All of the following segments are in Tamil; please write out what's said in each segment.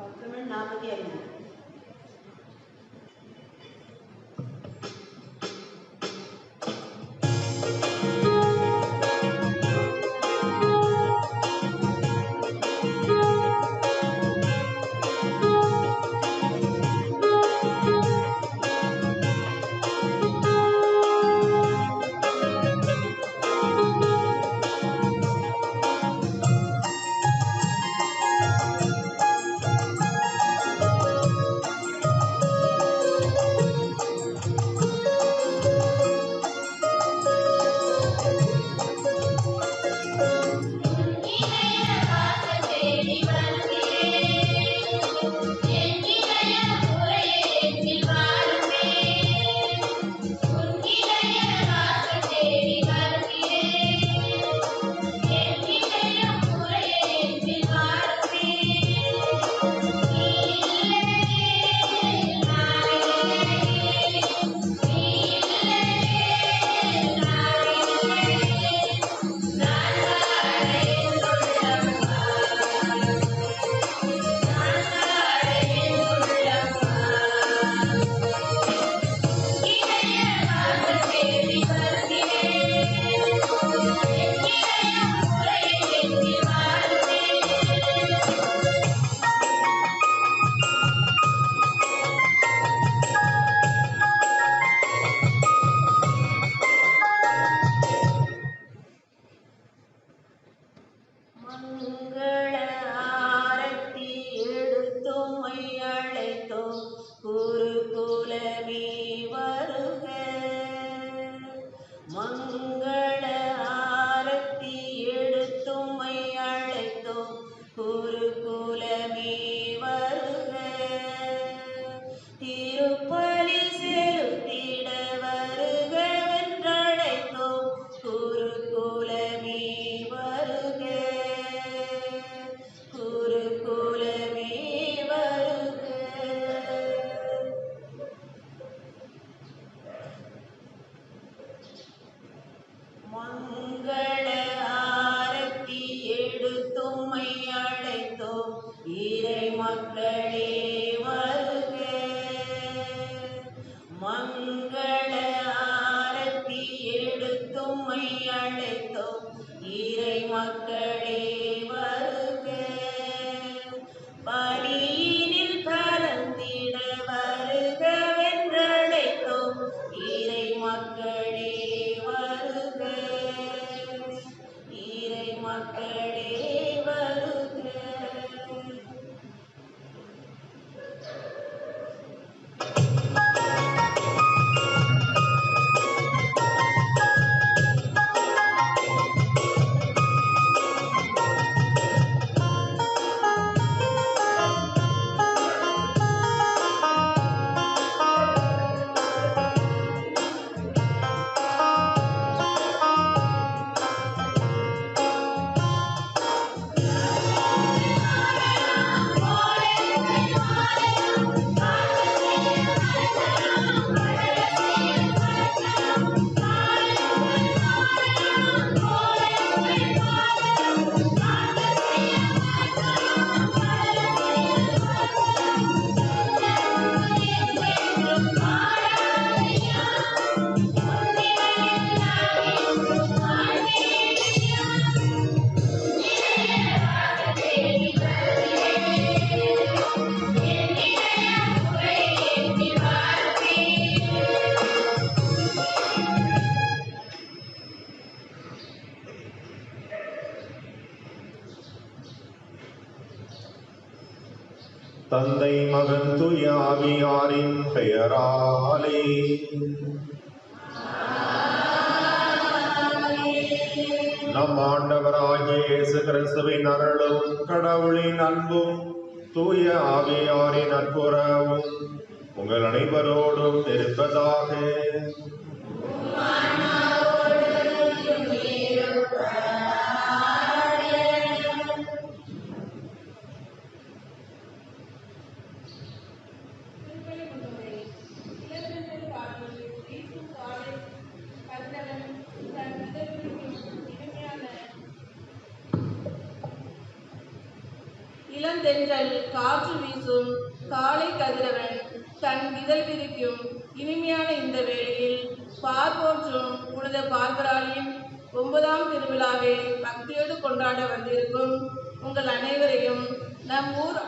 டாக்குமெண்ட் 45. தந்தை மகன் தூய ஆவியாரின் பெயராலே நம் ஆண்டவராகிய இயேசு கிறிஸ்துவின் அருளும் கடவுளின் அன்பும் தூய ஆவியாரின் நட்புறவும் உங்கள் அனைவரோடும் இருப்பதாக. இளந்தென்றல் காற்று வீசும் காலை கதிரவன் தன் இதழ் விரிக்கும் இனிமையான இந்த வேளையில் பார்போற்றும் புனித பார்பராளின் 9ஆம் திருவிழாவை பக்தியோடு கொண்டாட வந்திருக்கும் உங்கள் அனைவரையும் நம் ஊர்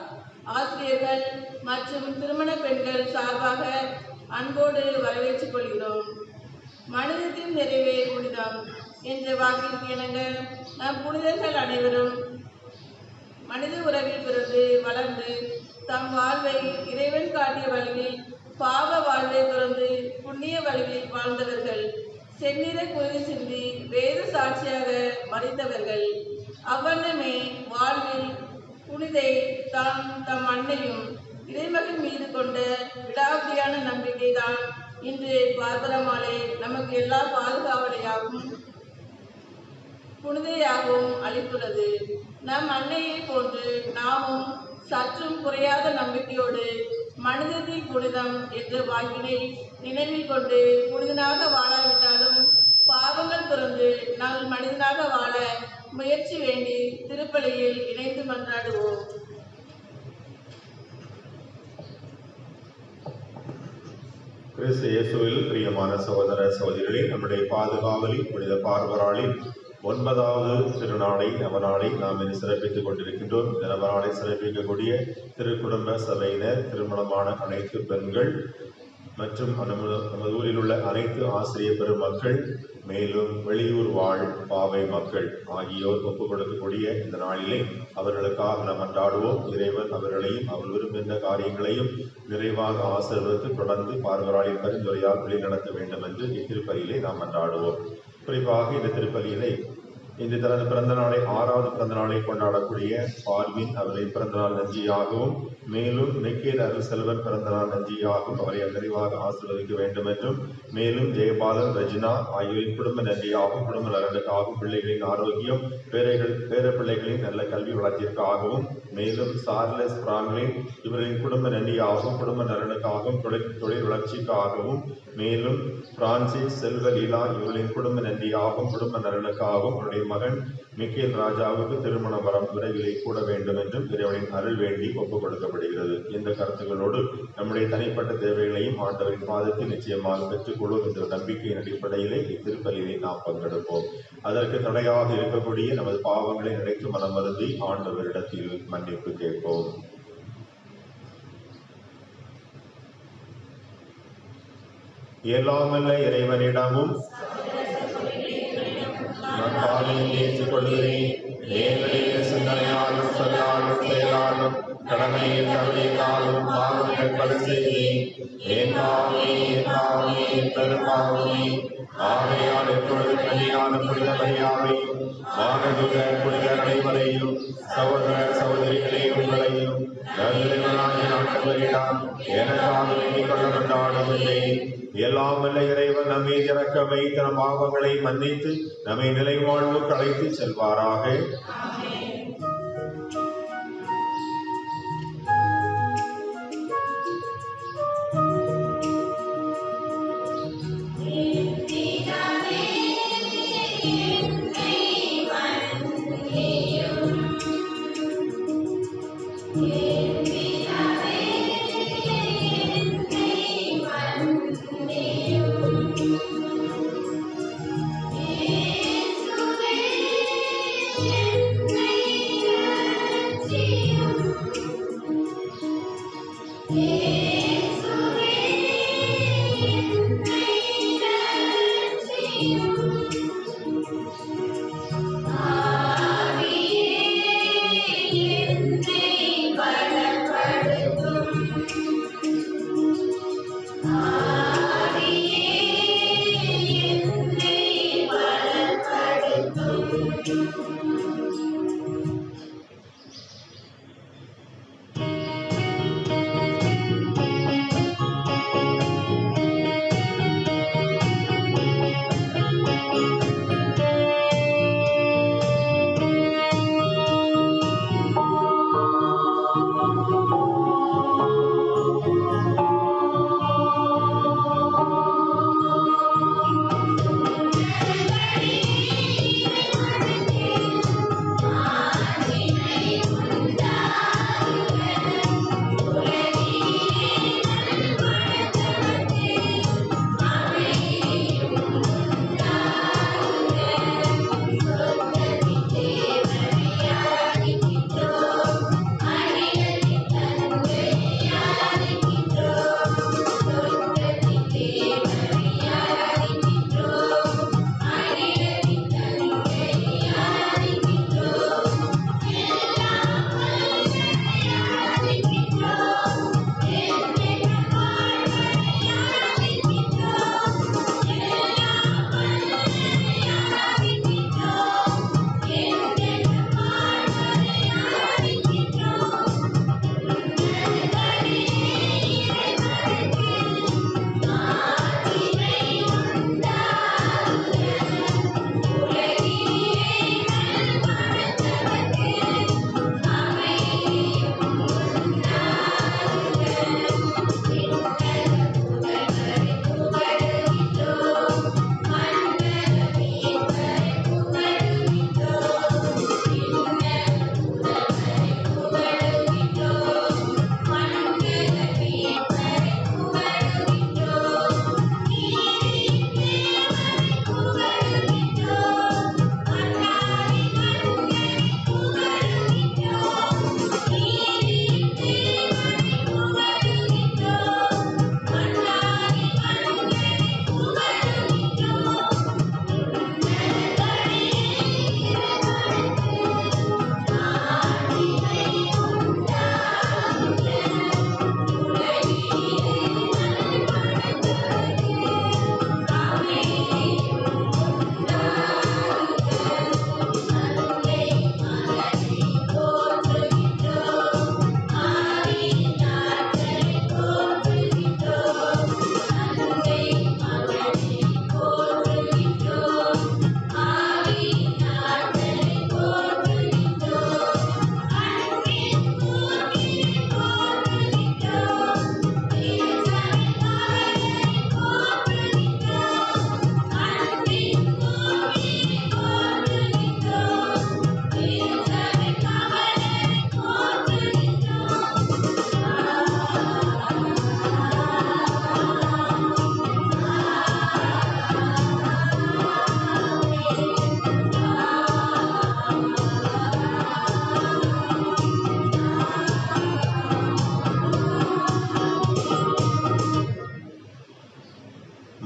ஆசிரியர்கள் மற்றும் திருமண பெண்கள் சார்பாக அன்போடு வரவேற்றுக் கொள்கிறோம். மனிதத்தின் நிறைவே புனிதம் என்ற வாக்கிற்கு இணங்க நம் புனிதர்கள் அனைவரும் மனித உறவில் பிறந்து வளர்ந்து தம் வாழ்வை இறைவன் காட்டிய வழியில் பாவ வாழ்வை துறந்து புண்ணிய வழியில் வாழ்ந்தவர்கள், செந்நிற குருதி சிந்தி வேத சாட்சியாக மறைந்தவர்கள். அவ்வண்ணமே வாழ்வில் புனிதை தம் அன்னையும் இறைமகன் மீது கொண்ட விடாப்பிடியான நம்பிக்கை தான் இன்று பார்பரமாலை நமக்கு எல்லா பாதுகாவலையாகவும் புனிதையாகவும் அளித்துள்ளது. நம் அன்னையை போன்று நாமும் சற்றும் குறையாத நம்பிக்கையோடு மனிதத்தில் புனிதம் என்ற வாக்கினை நினைவில் கொண்டு புனிதனாக வாழாவிட்டாலும் பாவங்கள் துறந்து நாங்கள் மனிதனாக வாழ முயற்சி வேண்டி திருப்பலியில் இணைந்து மன்றாடுவோம். கிறிஸ்து இயேசுவில் பிரியமான சகோதர சகோதரிகளே, நம்முடைய பாதுகாவலில் புனித பார்பராளின் 9வது திருநாளை நவநாளை நாம் இன்று சிறப்பித்துக் கொண்டிருக்கின்றோம். இந்த நவநாளை சிறப்பிக்கக்கூடிய திருக்குடும்ப சபையினர், திருமணமான அனைத்து பெண்கள் மற்றும் நமது ஊரில் உள்ள அனைத்து ஆசிரியர் பெருமக்கள், மேலும் வெளியூர் வாழ் பாவை மக்கள் ஆகியோர் ஒப்புக் கொடுக்கக்கூடிய இந்த நாளிலே அவர்களுக்காக நாம் மன்றாடுவோம். இறைவன் அவர்களையும் அவர் விரும்புகின்ற காரியங்களையும் நிறைவாக ஆசீர்வதித்து தொடர்ந்து பார்வராளின் பரிந்துரையால் வழிநடத்த வேண்டும் என்று இத்திருப்பலியிலே நாம் மன்றாடுவோம். குறிப்பாக இந்த திருப்பலியிலே இன்று தனது பிறந்த நாளை 6வது பிறந்த நாளை கொண்டாடக்கூடிய பார்வின் அவரை பிறந்தநாள் நன்றியாகவும், மேலும் மெக்கேல் அருள் செல்வன் பிறந்தநாள் நன்றியாகவும் அவரை நிறைவாக ஆசீர்வதிக்க வேண்டும் என்றும், மேலும் ஜெயபாலன், ரஜினா ஆகியோரின் குடும்ப நன்றியாகவும், குடும்ப நலனுக்காகவும், பிள்ளைகளின் ஆரோக்கியம், பேர பிள்ளைகளின் நல்ல கல்வி வளர்ச்சிற்காகவும், மேலும் சார்லஸ் பிராங்க்லின் இவர்களின் குடும்ப நன்றியாகவும், குடும்ப நலனுக்காகவும், தொழில் வளர்ச்சிக்காகவும், மேலும் பிரான்சிஸ் செல்வ லீலா இவர்களின் குடும்ப நன்றியாகவும், குடும்ப நலனுக்காகவும், அவருடைய மகன் மிக்கேல் ராஜாவுக்கு திருமண வரம் விரைவிலே கூட வேண்டும் என்றும் இறைவனின் அருள் வேண்டி ஒப்புக் கொடுக்கப்படுகிறது. இந்த கருத்துக்களோடு நம்முடைய தனிப்பட்ட தேவைகளையும் ஆண்டவரின் பாதத்தில் நிச்சயமாக பெற்றுக்கொள்ளும் என்ற நம்பிக்கையின் அடிப்படையிலே இத்திருப்பலியை நாம் பங்கெடுப்போம். அதற்கு தடையாக இருக்கக்கூடிய நமது பாவங்களை நினைத்து மனம் வருந்தி ஆண்டவரிடத்தில் மன்னிப்பு கேட்போம். எல்லாமல்ல இறைவனிடமும் நான் பாவியை ஏற்றுக்கொள்கிறேன். ஏழைய சிந்தனையாலும் சொல்லாலும் செயலாலும் கடமையில் தவறினாலும் பாவங்கள் பல செய்தேன். என் பெருமாவே ஆகையால் எப்பொழுது கனியான புனித மரியாதை மாணவ புனித அனைவரையும் சகோதர சகோதரிகளே உங்களையும் நல்லவனாகிய ஆண்டவரிடம் எனக்காக வேண்டிக் கொள்ள கொண்டாடுகிறேன். எல்லாம் வல்ல இறைவன் நம்மை இறக்க வைத்து நம் பாவங்களை மன்னித்து நம்மை நிலை வாழ்வுக்கு அழைத்து செல்வாராக. Yeah.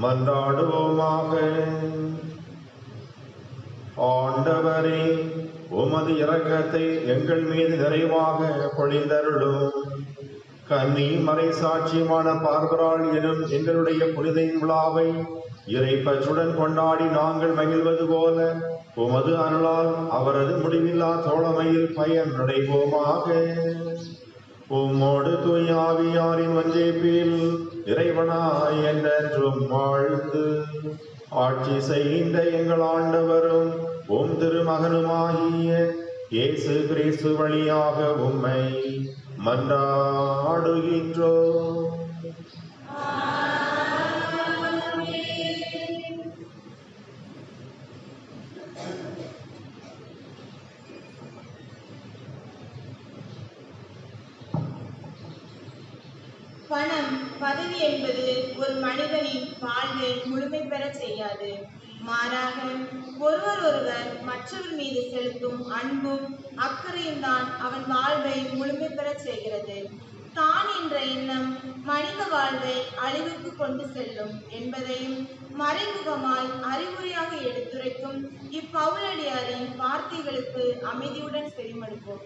மன்றாடுவோமாக. ஆண்டவரே, உமது இரக்கத்தை எங்கள் மீது நிறைவாக பொழிந்தருளும். கன்னி மறை சாட்சியமான பார்பராள் எனும் எங்களுடைய புனித விழாவை இறைப்பற்றுடன் கொண்டாடி நாங்கள் மகிழ்வது போல உமது அருளால் அவரது முடிவில்லா தோழமையில் பயன் அடைவோமாக. உம்மோடு தூய ஆவியாரின் வஞ்சேப்பில் இறைவனாய் என்றென்றும் வாழ்ந்து ஆட்சி செய்கின்ற எங்கள் ஆண்டவரும் உம் திருமகனுமாகிய இயேசு கிறிஸ்து வழியாக உம்மை மன்றாடுகின்றோம். பணம், பதவி என்பது ஒரு மனிதனின் வாழ்வை முழுமை பெற செய்யாது. மாறாக ஒருவர் மற்றவர் மீது செலுத்தும் அன்பும் அக்கறையும் தான் அவன் வாழ்வை முழுமை பெற செய்கிறது. தான் என்ற எண்ணம் மனித வாழ்வை அழிவுக்கு கொண்டு செல்லும் என்பதையும் மறைமுகமாய் அறிவுரையாக எடுத்துரைக்கும் இப்பவுலடியாரின் வார்த்தைகளுக்கு அமைதியுடன் செவிமடுப்போம்.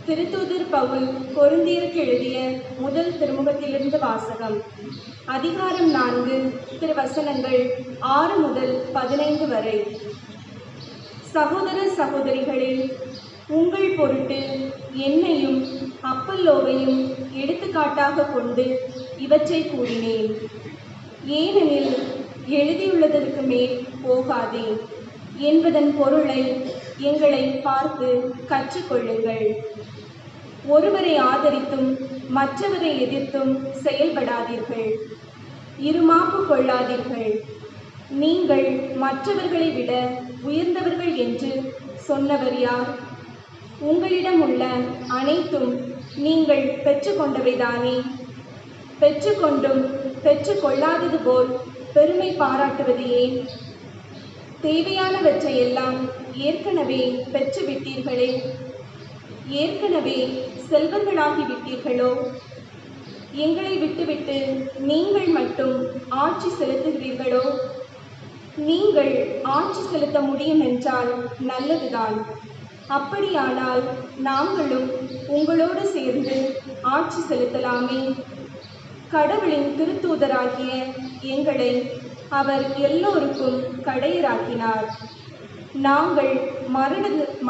திருத்தூதர் பவுல் கொரிந்தியருக்கு எழுதிய முதல் திருமுகத்திலிருந்து வாசகம். அதிகாரம் 4, திருவசனங்கள் 6 முதல் 15 வரை. சகோதர சகோதரிகளே, உங்கள் பொருட்டு என்னையும் அப்பல்லோவையும் எடுத்துக்காட்டாக கொண்டு இவற்றை கூறினேன். ஏனெனில் எழுதியுள்ளதற்கு மேல் போகாதே என்பதன் பொருளை எங்களை பார்த்து கற்றுக்கொள்ளுங்கள். ஒருவரை ஆதரித்தும் மற்றவரை எதிர்த்தும் செயல்படாதீர்கள். இருமாப்பு கொள்ளாதீர்கள். நீங்கள் மற்றவர்களை விட உயர்ந்தவர்கள் என்று சொன்னவர் யார்? உங்களிடம் உள்ள அனைத்தும் நீங்கள் பெற்றுக்கொண்டவைதானே. பெற்றுக்கொண்டும் பெற்றுக்கொள்ளாதது போல் பெருமை பாராட்டுவது ஏன்? தேவையானவற்றையெல்லாம் ஏற்கனவே பெற்றுவிட்டீர்களே. ஏற்கனவே செல்வங்களாகிவிட்டீர்களோ? எங்களை விட்டுவிட்டு நீங்கள் மட்டும் ஆட்சி செலுத்துகிறீர்களோ? நீங்கள் ஆட்சி செலுத்த முடியும் என்றால் நல்லதுதான். அப்படியானால் நாங்களும் உங்களோடு சேர்ந்து ஆட்சி செலுத்தலாமே. கடவுளின் திருத்தூதராகிய எங்களை அவர் எல்லோருக்கும் கடையராக்கினார். நாங்கள்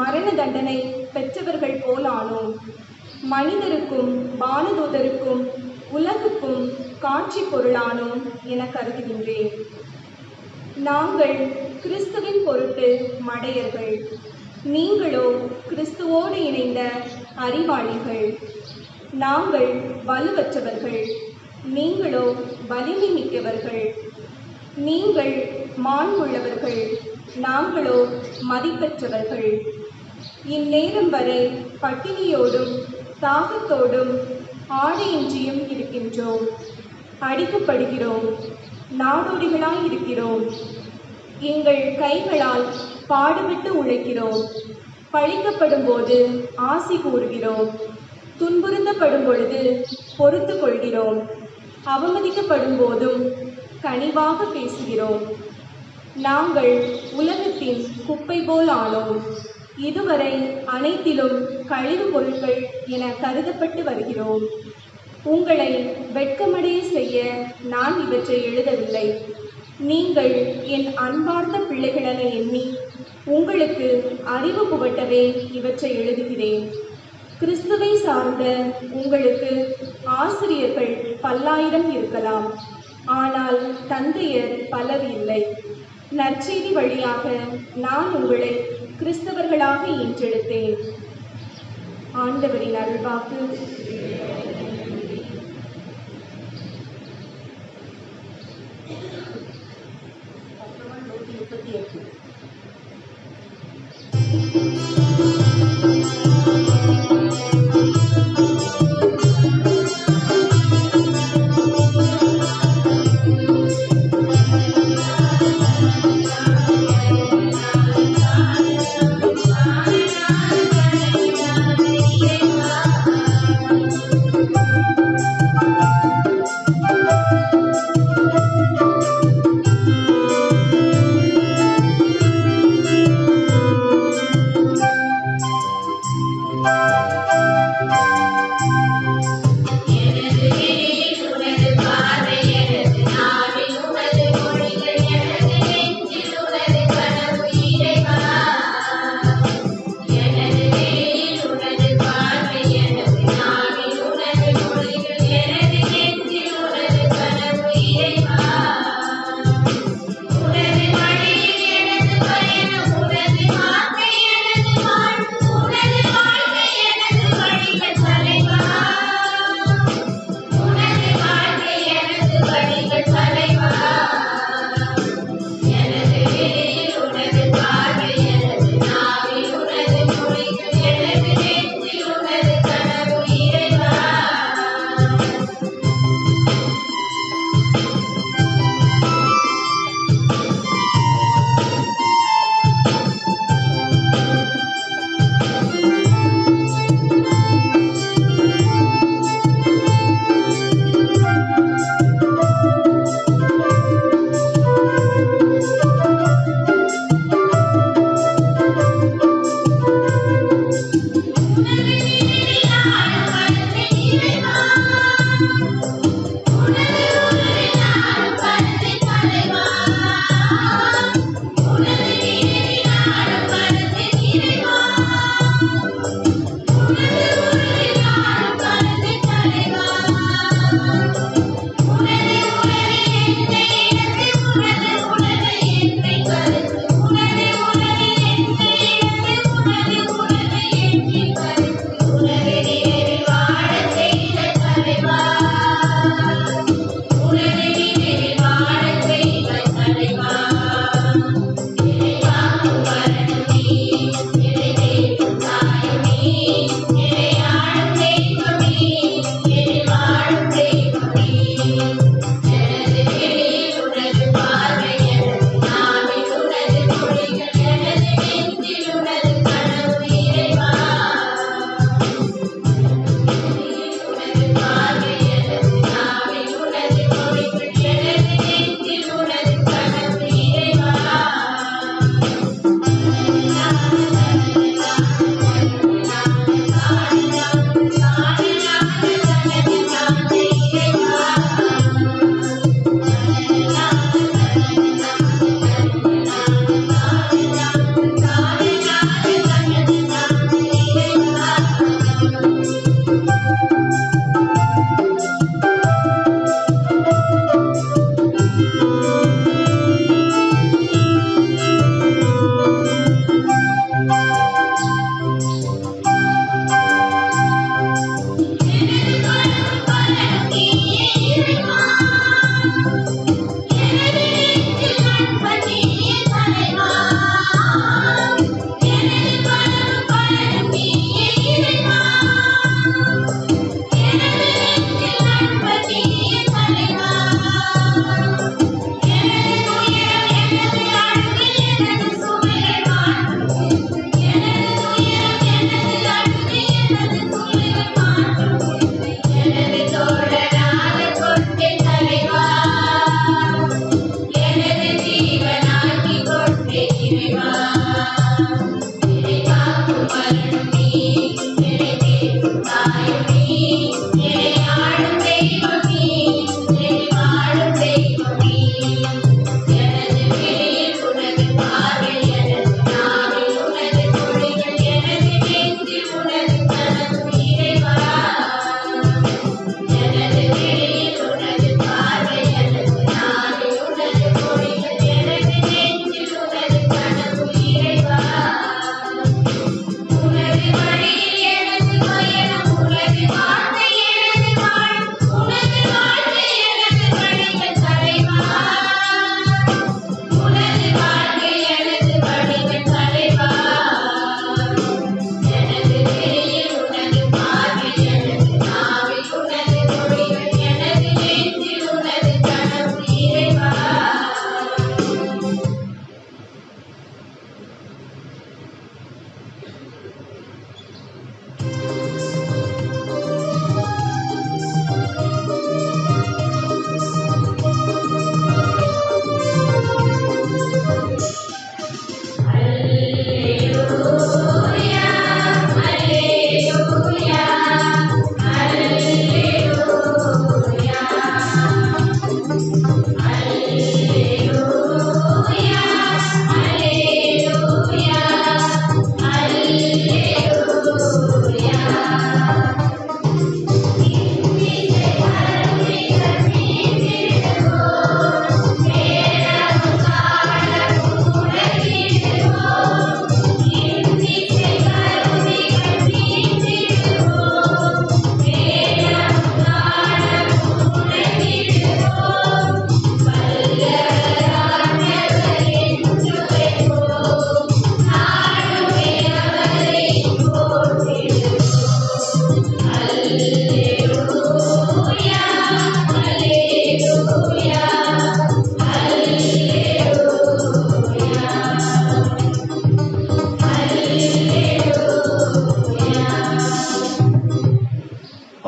மரண தண்டனை பெற்றவர்கள் போலானோம். மனிதருக்கும் வானதூதருக்கும் உலகுக்கும் காட்சி பொருளானோம் என கருதுகின்றேன். நாங்கள் கிறிஸ்துவின் பொருட்டு மடையர்கள். நீங்களோ கிறிஸ்துவோடு இணைந்த அறிவாளிகள். நாங்கள் வலுவற்றவர்கள். நீங்களோ வலிமை மிக்கவர்கள். நீங்கள் மாண்புள்ளவர்கள். நாங்களோ மதிப்பற்றவர்கள். இந்நேரம் வரை பட்டினியோடும் தாகத்தோடும் ஆடையின்றியும் இருக்கின்றோம். அடிக்கப்படுகிறோம். நாடோடிகளாய் இருக்கிறோம். எங்கள் கைகளால் பாடுபட்டு உழைக்கிறோம். பழிக்கப்படும் போது ஆசி கூறுகிறோம். துன்புறுத்தப்படும் பொழுது பொறுத்து கொள்கிறோம். அவமதிக்கப்படும் போதும் கனிவாக பேசுகிறோம். நாங்கள் உலகத்தின் குப்பை போல் ஆனோம். இதுவரை அனைத்திலும் கழிவு பொருட்கள் என கருதப்பட்டு வருகிறோம். உங்களை வெட்கமடைய செய்ய நான் இவற்றை எழுதவில்லை. நீங்கள் என் அன்பார்ந்த பிள்ளைகளென எண்ணி உங்களுக்கு அறிவு புகட்டவே இவற்றை எழுதுகிறேன். கிறிஸ்துவை சார்ந்த உங்களுக்கு ஆசிரியர்கள் பல்லாயிரம் இருக்கலாம், ஆனால் தந்தையர் பலர் இல்லை. நற்செய்தி வழியாக நான் உங்களை கிறிஸ்தவர்களாக ஈன்றெடுத்தேன். ஆண்டவரின் அருள்வாக்கு.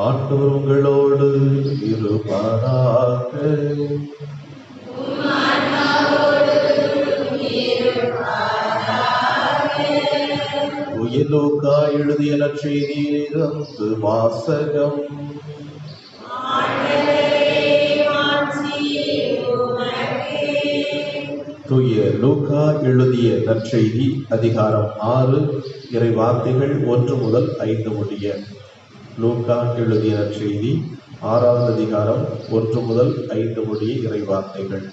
ஆண்டவர் உங்களோடு இருப்பாராக. லூக்கா எழுதிய நற்செய்தியிலிருந்து வாசகம். தூய லூக்கா எழுதிய நற்செய்தி அதிகாரம் 6 இறை வார்த்தைகள் 1 முதல் 5 முடிய. லூக்கா எழுதிய நற்செய்தி 6வது அதிகாரம் 1 முதல் 5 முடிய இறை வார்த்தைகள்.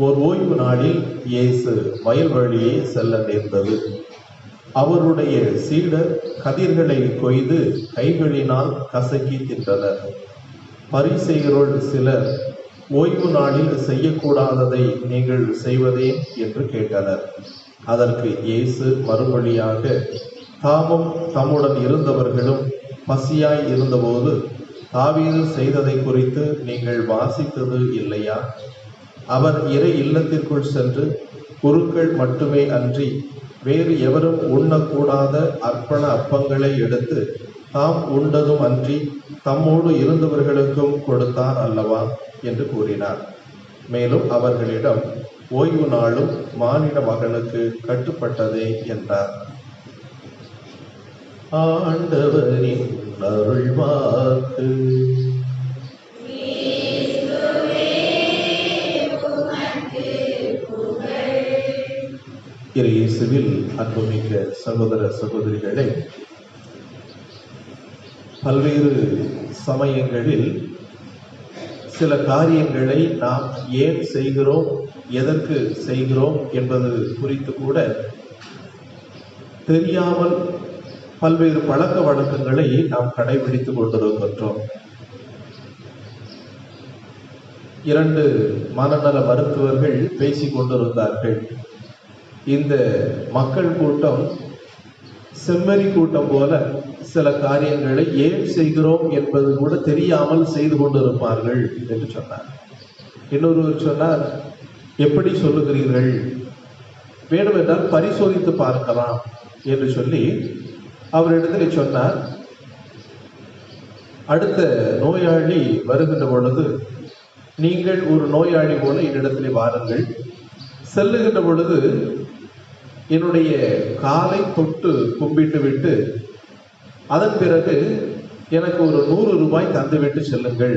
ஓர் ஓய்வு நாளில் இயேசு வயல் வழியே செல்ல நேர்ந்தது. அவருடைய சீடர் கதிர்களை கொய்து கைகளினால் கசக்கி தின்றனர். பரிசேயருள் சிலர், ஓய்வு நாளில் செய்யக்கூடாததை நீங்கள் செய்வதேன் என்று கேட்டனர். அதற்கு இயேசு மறுமொழியாக, தாமும் தம்முடன் இருந்தவர்களும் பசியாய் இருந்தபோது தாவீது செய்ததை குறித்து நீங்கள் வாசித்தது இல்லையா? அவர் இறை இல்லத்திற்குள் சென்று குருக்கள் மட்டுமே அன்றி வேறு எவரும் உண்ணக்கூடாத அர்ப்பண அப்பங்களை எடுத்து தாம் உண்டதும் அன்றி தம்மோடு இருந்தவர்களுக்கும் கொடுத்தார் அல்லவா என்று கூறினார். மேலும் அவர்களிடம், ஓய்வு நாளும் மானிட மகனுக்கு கட்டுப்பட்டதே என்றார். ஆண்டவரின் அருள்வாக்கு. இயேசுவில் அன்புமிக்க சகோதர சகோதரிகளே, பல்வேறு சமயங்களில் சில காரியங்களை நாம் ஏன் செய்கிறோம், எதற்கு செய்கிறோம் என்பது குறித்து கூட தெரியாமல் பல்வேறு பழக்க வழக்கங்களை நாம் கடைபிடித்துக் கொண்டிருக்கின்றோம். 2 மனநல மருத்துவர்கள் பேசிக் கொண்டிருந்தார்கள். இந்த மக்கள் கூட்டம் செம்மறி கூட்டம் போல சில காரியங்களை ஏன் செய்கிறோம் என்பது கூட தெரியாமல் செய்து கொண்டிருப்பார்கள் என்று சொன்னார். இன்னொருவர் சொன்னார், எப்படி சொல்லுகிறீர்கள், வேண்டுமென்றால் பரிசோதித்து பார்க்கலாம் என்று சொல்லி அவரிடத்தில் சொன்னார். அடுத்த நோயாளி வருகின்ற பொழுது, நீங்கள் ஒரு நோயாளி போல என்னிடத்தில் வாருங்கள், செல்லுகின்ற பொழுது என்னுடைய காலை தொட்டு கும்பிட்டு விட்டு அதன் பிறகு எனக்கு ஒரு 100 ரூபாய் தந்துவிட்டு செல்லுங்கள்,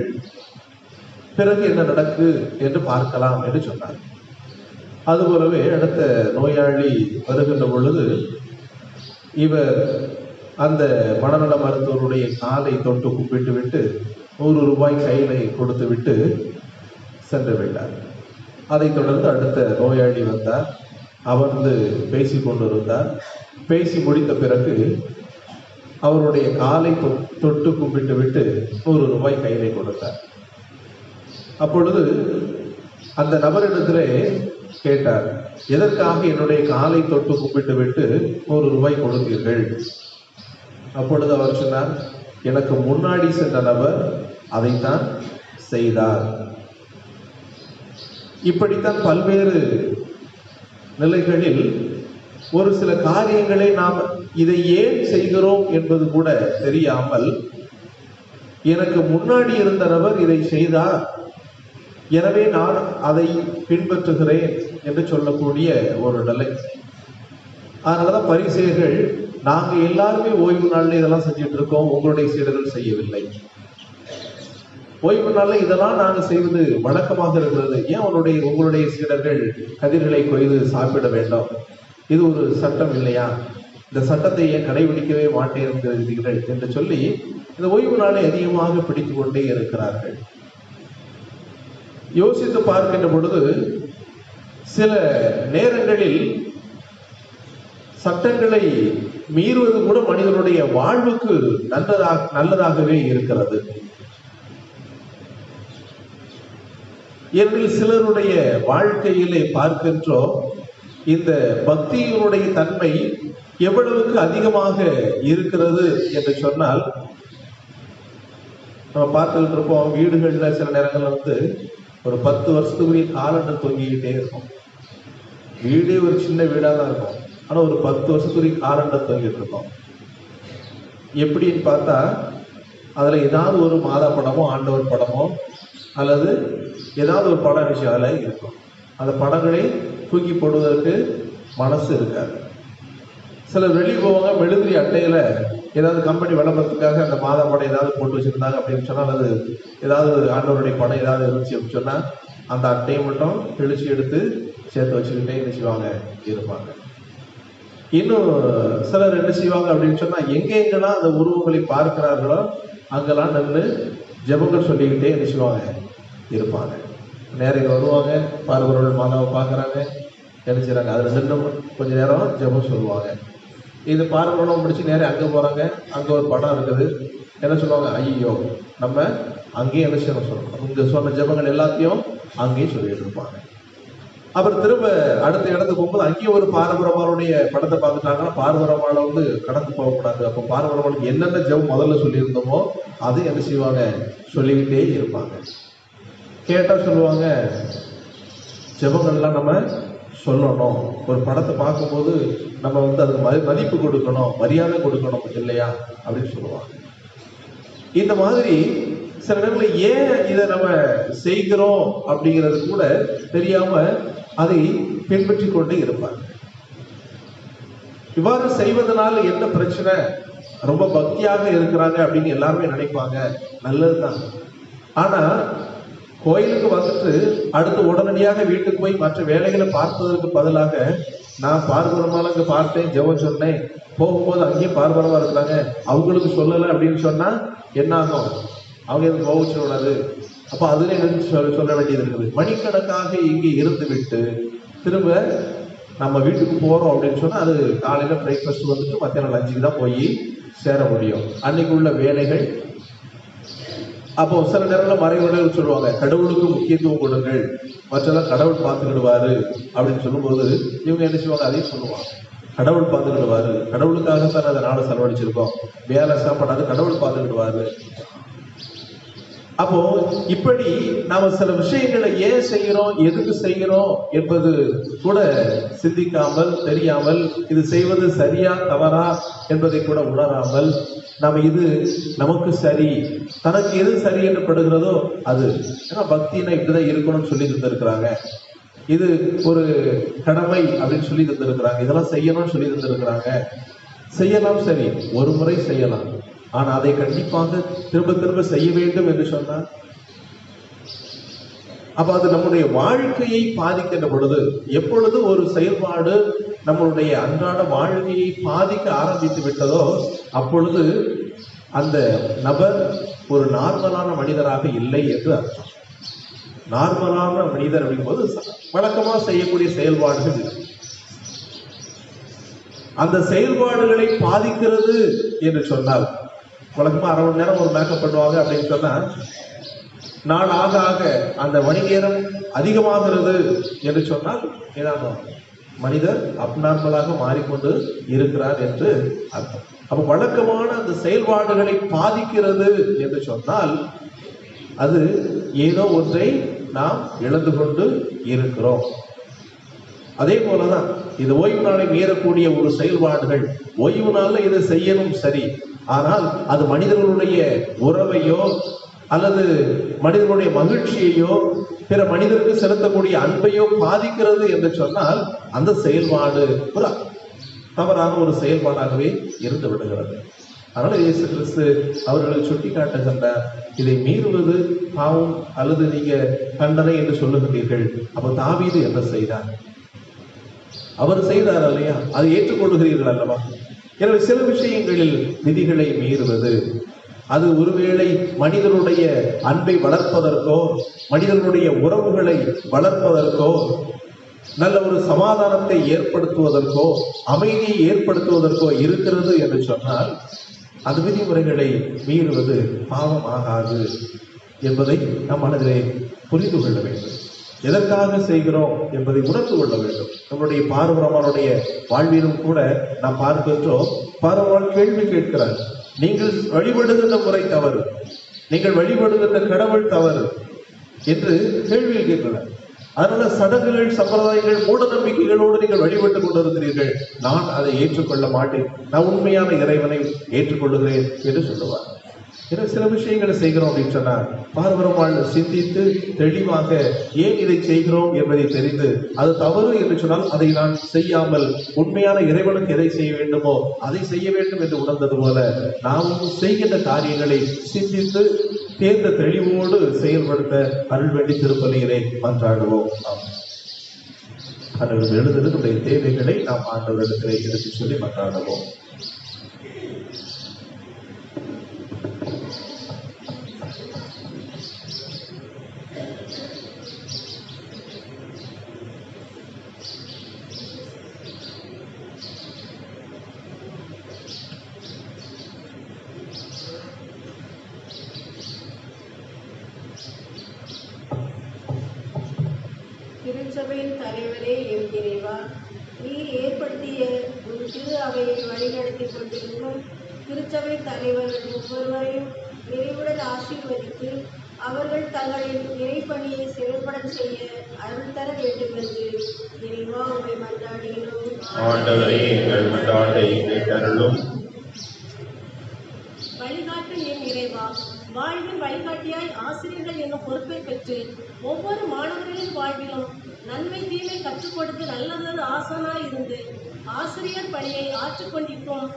பிறகு என்ன நடக்கு என்று பார்க்கலாம் என்று சொன்னார். அதுபோலவே அடுத்த நோயாளி வருகின்ற பொழுது இவர் அந்த மனநல மருத்துவருடைய காலை தொட்டு கும்பிட்டு விட்டு 100 ரூபாய் கையில கொடுத்து விட்டு சென்று விட்டார். அதைத் தொடர்ந்து அடுத்த நோயாளி வந்தார், அமர்ந்து பேசி கொண்டிருந்தார். பேசி முடித்த பிறகு அவருடைய காலை தொட்டு கும்பிட்டு விட்டு 100 ரூபாய் கையிலே கொடுத்தார். அப்பொழுது அந்த நபரிடத்திலே கேட்டார், எதற்காக என்னுடைய காலை தொட்டு கும்பிட்டு விட்டு 100 ரூபாய் கொடுத்தீர்கள்? அப்பொழுது அவர் சொன்னார், எனக்கு முன்னாடி சென்ற நபர் அதைத்தான் செய்தார். இப்படித்தான் பல்வேறு நிலைகளில் ஒரு சில காரியங்களை நாம் இதை ஏன் செய்கிறோம் என்பது கூட தெரியாமல், எனக்கு முன்னாடி இருந்த நபர் இதை செய்தார், எனவே நான் அதை பின்பற்றுகிறேன் என்று சொல்லக்கூடிய ஒரு நிலை. அதனாலதான் பரிசேயர்கள், நாங்க எல்லாருமே ஓய்வு நாள்ல இதெல்லாம் செஞ்சுட்டு இருக்கோம், உங்களுடைய சீடர்கள் செய்யவில்லை. ஓய்வு நாள்ல இதெல்லாம் நாங்கள் செய்வது வழக்கமாக இருக்கிறது, ஏன் உங்களுடைய சீடர்கள் கதிர்களை கொய்து சாப்பிட வேண்டும்? இது ஒரு சட்டம் இல்லையா? இந்த சட்டத்தை ஏன் கடைபிடிக்கவே மாட்டேங்கிறீர்கள் என்று சொல்லி இந்த ஓய்வு நாளை அதிகமாக பிடித்து கொண்டே இருக்கிறார்கள். யோசித்து பார்க்கின்ற பொழுது சில நேரங்களில் சட்டங்களை மீறுவது கூட மனிதனுடைய வாழ்வுக்கு நல்லதாகவே இருக்கிறது. ஏனெனில் சிலருடைய வாழ்க்கையிலே பார்க்கின்றோம், இந்த பக்தியினுடைய தன்மை எவ்வளவுக்கு அதிகமாக இருக்கிறது என்று சொன்னால், நம்ம பார்த்துக்கிட்டு இருப்போம், வீடுகள்ல சில நேரங்கள்ல ஒரு 10 வருஷத்துக்குரிய காலண்டர் தொங்கிக்கிட்டே இருக்கும். வீடே ஒரு சின்ன வீடாக தான் இருக்கும், ஆனால் ஒரு 10 வருஷத்துக்குரிய காலண்டர் தொங்கிட்டு இருக்கோம். எப்படின்னு பார்த்தா, அதில் ஏதாவது ஒரு மாதா படமோ ஆண்டவர் படமோ அல்லது ஏதாவது ஒரு படம் விஷயம் அதில் இருக்கும். அந்த படங்களை தூக்கி போடுவதற்கு மனசு இருக்காது. சிலர் வெளியே போவாங்க, மெழுகுதிரி அட்டையில் ஏதாவது கம்பெனி விளம்பரத்துக்காக அந்த மாதா படம் ஏதாவது போட்டு வச்சுருந்தாங்க அப்படின்னு சொன்னால், அது ஏதாவது ஆண்டவருடைய படம் ஏதாவது இருந்துச்சு அப்படின்னு சொன்னால் அந்த அட்டையை மட்டும் கிழிச்சு எடுத்து சேர்த்து வச்சுக்கிட்டே என்ன செய்வாங்க, இருப்பாங்க. இன்னும் சிலர் என்ன செய்வாங்க அப்படின்னு சொன்னால், எங்கெங்கெல்லாம் அந்த உருவங்களை பார்க்கிறார்களோ அங்கெல்லாம் நின்று ஜெபங்கள் சொல்லிக்கிட்டே என்ன செய்வாங்க, இருப்பாங்க. நேரம் வருவாங்க, பார்வர்கள் மாதாவை பார்க்குறாங்க, என்ன செய்கிறாங்க, அதில் நின்று கொஞ்சம் நேரம் ஜெபம் சொல்லுவாங்க. இது பார்வர்களும் முடிச்சு நேரம் அங்கே போகிறாங்க, அங்கே ஒரு படம் இருக்குது, என்ன சொல்லுவாங்க, ஐயோ நம்ம அங்கேயும் என்ன செய்யணும் சொல்லணும், இங்கே சொன்ன ஜெபங்கள் எல்லாத்தையும் அங்கேயும் சொல்லிட்டு இருப்பாங்க. அப்புறம் திரும்ப அடுத்த இடத்துக்கு போகும்போது அங்கேயும் ஒரு பார்வரமாளுடைய படத்தை பார்த்துட்டாங்கன்னா, பார்வரமாலை கடந்து போகக்கூடாது. அப்போ பார்வரமாளுக்கு என்னென்ன ஜெபம் முதல்ல சொல்லியிருந்தோமோ அது என்ன செய்வாங்க, சொல்லிக்கிட்டே இருப்பாங்க. கேட்டால் சொல்லுவாங்க, ஜெபங்கள்லாம் நம்ம சொல்லணும், ஒரு படத்தை பார்க்கும்போது நம்ம அதுக்கு மதிப்பு கொடுக்கணும், மரியாதை கொடுக்கணும் இல்லையா அப்படின்னு சொல்லுவாங்க. இந்த மாதிரி சில நேரங்களில் ஏன் இதை நம்ம செய்கிறோம் அப்படிங்கிறது கூட தெரியாம அதை பின்பற்றி கொண்டே இருப்பாங்க. இவ்வாறு செய்வதனால என்ன பிரச்சனை? ரொம்ப பக்தியாக இருக்கிறாங்க அப்படின்னு எல்லாருமே நினைப்பாங்க, நல்லதுதான். ஆனா கோயிலுக்கு வந்துட்டு அடுத்து உடனடியாக வீட்டுக்கு போய் மற்ற வேலைகளை பார்ப்பதற்கு பதிலாக, நான் பார்வரமால அங்கே பார்த்தேன், ஜெபம் சொன்னேன், போகும்போது அங்கேயும் பார்வரமா இருக்கிறாங்க, அவங்களுக்கு சொல்லலை அப்படின்னு சொன்னா என்ன ஆகும்? அவங்க எதுவும் கோவிச்சிடக்கூடாது. அப்போ அதுல என்ன சொல்ல வேண்டியது இருக்குது. மணிக்கணக்காக இங்கே இருந்து விட்டு திரும்ப நம்ம வீட்டுக்கு போறோம் அப்படின்னு சொன்னா, அது காலையில பிரேக்ஃபாஸ்ட் மத்தியானம் லஞ்சுக்கு தான் போய் சேர முடியும். அன்னைக்கு உள்ள வேலைகள். அப்போ சில நேரங்களில் மறைவுகள் சொல்லுவாங்க, கடவுளுக்கு முக்கியத்துவம் கொடுங்கள், மற்றெல்லாம் கடவுள் பார்த்துக்கிடுவாரு அப்படின்னு சொல்லும்போது இவங்க என்ன செய்வாங்க, அதையும் சொல்லுவாங்க, கடவுள் பார்த்துக்கிடுவாரு, கடவுளுக்காகத்தான் அதை நாடு செலவழிச்சிருக்கோம், வேலை சாப்பாடு கடவுள் பார்த்துக்கிடுவாரு. அப்போ இப்படி நாம சில விஷயங்களை ஏன் செய்கிறோம், எதுக்கு செய்கிறோம் என்பது கூட சிந்திக்காமல், தெரியாமல், இது செய்வது சரியா தவறா என்பதை கூட உணராமல், நாம இது நமக்கு சரி, தனக்கு எது சரி என்று படுகிறதோ அது. ஏன்னா பக்தினா இப்படிதான் இருக்கணும்னு சொல்லி இருந்திருக்கிறாங்க. இது ஒரு கடமை அப்படின்னு சொல்லி தந்திருக்கிறாங்க, இதெல்லாம் செய்யணும்னு சொல்லி தந்திருக்கிறாங்க. செய்யலாம், சரி, ஒரு முறை செய்யலாம். ஆனா அதை கண்டிப்பாக திரும்ப திரும்ப செய்ய வேண்டும் என்று சொன்னால் அப்ப அது நம்முடைய வாழ்க்கையை பாதிக்கின்ற பொழுது, எப்பொழுது ஒரு செயல்பாடு நம்மளுடைய அன்றாட வாழ்க்கையை பாதிக்க ஆரம்பித்து விட்டதோ அப்பொழுது அந்த நபர் ஒரு நார்மலான மனிதராக இல்லை என்று அர்த்தம். நார்மலான மனிதர் அப்படிங்கும்போது வழக்கமா செய்யக்கூடிய செயல்பாடுகள் இல்லை. அந்த செயல்பாடுகளை பாதிக்கிறது என்று சொன்னால், வழக்கமா அரை மணி நேரம் ஒரு மேக்கப் பண்ணுவாங்க அப்படின்னு சொன்னா, நாள் ஆக ஆக அந்த மணி நேரம் அதிகமாகிறது என்று சொன்னால் ஏதாவது மனிதர் அப்நார்மலாக மாறிக்கொண்டு இருக்கிறார் என்று அர்த்தம். அப்ப வழக்கமான அந்த செயல்பாடுகளை பாதிக்கிறது என்று சொன்னால் அது ஏதோ ஒன்றை நாம் இழந்து கொண்டு இருக்கிறோம். அதே போலதான் இது ஓய்வு நாளை மீறக்கூடிய ஒரு செயல்பாடுகள். ஓய்வு நாள்ல இதை செய்யணும், சரி, ஆனால் அது மனிதர்களுடைய உறவையோ அல்லது மனிதனுடைய மகிழ்ச்சியையோ பிற மனிதருக்கு செலுத்தக்கூடிய அன்பையோ பாதிக்கிறது என்று சொன்னால் அந்த செயல்பாடு ஒரு தவறான ஒரு செயல்பாடாகவே இருந்து விடுகிறது. அதனால இயேசு கிறிஸ்து அவர்களை சுட்டி காட்டுகின்றார், இதை மீறுவது பாவம் அல்லது நீங்க தண்டனை என்று சொல்லுகிறீர்கள். அப்ப தாவீது என்ன செய்தார்? அவர் செய்தார் இல்லையா? அதை ஏற்றுக்கொள்ளுகிறீர்கள் அல்லவா? எனவே சில விஷயங்களில் விதிகளை மீறுவது அது ஒருவேளை மனிதனுடைய அன்பை வளர்ப்பதற்கோ மனிதனுடைய உறவுகளை வளர்ப்பதற்கோ நல்ல ஒரு சமாதானத்தை ஏற்படுத்துவதற்கோ அமைதியை ஏற்படுத்துவதற்கோ இருக்கிறது என்று சொன்னால் அந்த விதிமுறைகளை மீறுவது பாவம் ஆகாது என்பதை நம் மனதிலே புரிந்து கொள்ள வேண்டும். எதற்காக செய்கிறோம் என்பதை உணர்ந்து கொள்ள வேண்டும். நம்முடைய பார்வரமானுடைய வாழ்விலும் கூட நாம் பார்க்கின்றோம், பார்வரான் கேள்வி கேட்கிறார், நீங்கள் வழிபடுகின்ற முறை தவறு, நீங்கள் வழிபடுகின்ற கடவுள் தவறு என்று கேள்வியில் கேட்கிறார். அதனால சடங்குகள், சம்பிரதாயங்கள், மூட நம்பிக்கைகளோடு நீங்கள் வழிபட்டுக் கொண்டிருக்கிறீர்கள், நான் அதை ஏற்றுக்கொள்ள மாட்டேன், நான் உண்மையான இறைவனை ஏற்றுக்கொள்ளுகிறேன் என்று சொல்லுவார். ஏன்னா சில விஷயங்களை செய்கிறோம் அப்படின்னு சொன்னால் பார்வரமாள் சிந்தித்து தெளிவாக ஏன் இதை செய்கிறோம் என்பதை தெரிந்து அது தவறு என்று சொன்னால் அதை நான் செய்யாமல் உண்மையான இறைவனுக்கு எதை செய்ய வேண்டுமோ அதை செய்ய வேண்டும் என்று உணர்ந்தது போல நாமும் செய்கின்ற காரியங்களை சிந்தித்து தேர்ந்த தெளிவோடு செயல்படுத்த அருள் வேண்டி திருப்பலியிலே மன்றாடுவோம். ஆண்டவர் எழுதுவது நம்முடைய தேவைகளை நாம் ஆண்டவரிடத்திலே எடுத்து சொல்லி மன்றாடுவோம். திருச்சபையின் தலைவரே என் இறைவா, நீர் ஏற்படுத்திய ஒரு திரு அவையை வழிநடத்தி கொண்டிருக்கும் திருச்சபை தலைவர்கள் ஒவ்வொருவரையும் நிறைவுடன் ஆசீர்வதித்து அவர்கள் தங்களின் இறைப்பணியை செயல்பட செய்ய அருள் தர வேண்டும் என்று இறைவா உம்மை மன்றாடுகிறோம். ஆண்டவரே, எங்கள் மன்றாட்டை கேட்டருளும். வழிகாட்டு என் இறைவா, வாழ்வின் வழிகாட்டியாய் ஆசிரியர்கள் என்னும் பொறுப்பை பெற்று ஒவ்வொரு மாணவர்களின் வாழ்விலும் நன்மை தீமை கற்றுக் கொடுத்து நல்லதொரு ஆசானாய் இருந்து ஆசிரியர் பணியை ஆற்றிக்கொண்டிருக்கும்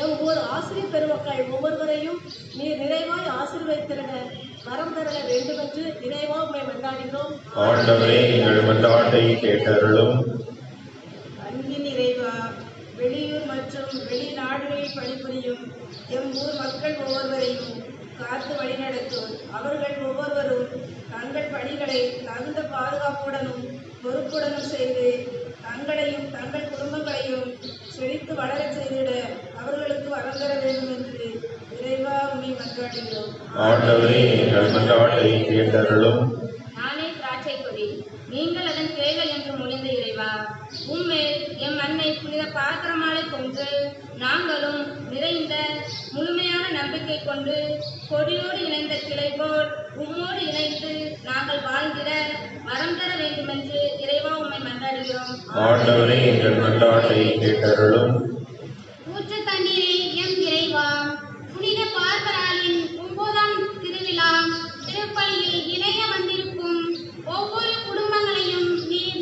எம் ஓர் ஆசிரியர் பெருமக்கள் ஒவ்வொருவரையும் நீர் நிறைவாய் ஆசீர்வதித்திட வரம் தர வேண்டுமென்று இறைவா உம்மை மன்றாடுகிறோம். ஆண்டவரே, எங்கள் மன்றாட்டை கேட்டருளும். அன்பின் இறைவா, வெளியூர் மற்றும் வெளிநாடுகளில் பணிபுரியும் எம் ஊர் மக்கள் ஒவ்வொருவரையும் காத்து வழிநடத்தும். அவர்கள் ஒவ்வொருவரும் தங்கள் பணிகளை தகுந்த பாதுகாப்புடனும் பொறுப்புடனும் செய்து தங்களையும் தங்கள் குடும்பங்களையும் செழித்து வளரச் செய்திட அவர்களுக்கு வரம் தர வேண்டும் என்று இறைவா உம்மை மன்றாடுகிறோம். ஆண்டவரே, எங்கள் மன்றாட்டை கேட்டருளும். நானே திராட்சை கொடி, நீங்கள் அதன் கிளைகள் என்று மொழிந்த இறைவா, உம்மேல் எம் அன்னை புனித பாத்திரமாலை கொன்று நாங்களும் நிறைந்த முழுமையான நம்பிக்கை கொண்டு கொடியோடு இணைந்த கிளை போல் உம்மோடு இணைந்து நாங்கள் வாழ்ந்திட வரம் தர வேண்டுமென்று இறைவா உம்மை மன்றாடுகிறோம். ஆண்டவரே, எங்கள் மன்றாட்டை கேட்டருளும். ஊற்று தண்ணீரே எம் இறைவா, புனித பார்வராளின் 9ஆம் திருவிழா திருப்பலியில் இணைய வந்திருக்கும் ஒவ்வொரு குடும்பங்களையும் நீர்